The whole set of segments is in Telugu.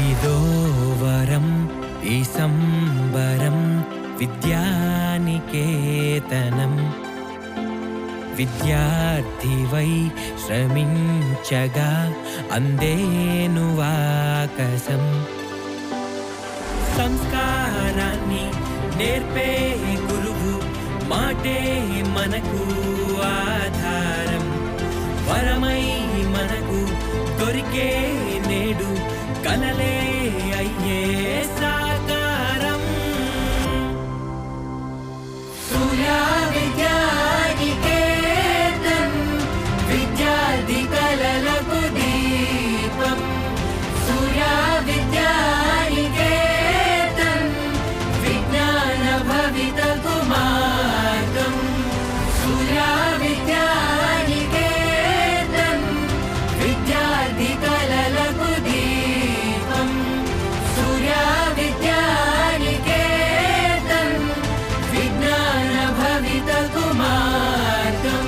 ఇదో వరం ఈ సంబరం విద్యానికేతనం విద్యార్థివై శ్రమించగా అందేను వాకసం సంస్కారాన్ని నేర్పే గురువు మాటే మనకు ఆధారం వరమై మనకు దొరికే నేడు కలలే అయ్యే సాకారం సూర్య విద్యానికేతన్ విద్యార్థి కలలకు దీపం సూర్య విద్యానికేతన్ విజ్ఞాన భవితకు మార్గం సూర్య విద్యానికేతన్ విద్యార్థి కలలకు దీపం సూర్య విద్యానికేతన్ విజ్ఞాన భవితకు మార్గం.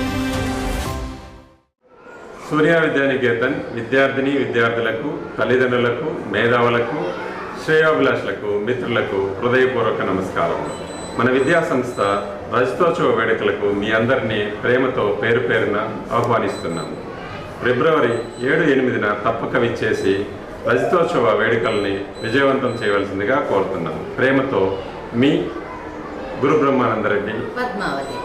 సూర్య విద్యానికేతన్ విద్యార్థిని విద్యార్థులకు తల్లిదండ్రులకు మేధావులకు శ్రేయోభిలాషులకు మిత్రులకు హృదయపూర్వక నమస్కారం. మన విద్యా సంస్థ రజతోత్సవ వేడుకలకు మీ అందరినీ ప్రేమతో పేరు పేరున ఆహ్వానిస్తున్నాము. ఫిబ్రవరి 7-8 తప్పక విచ్చేసి రజతోత్సవ వేడుకల్ని విజయవంతం చేయవలసిందిగా కోరుతున్నాము. ప్రేమతో మీ గురు బ్రహ్మానంద రెడ్డి, పద్మావతి.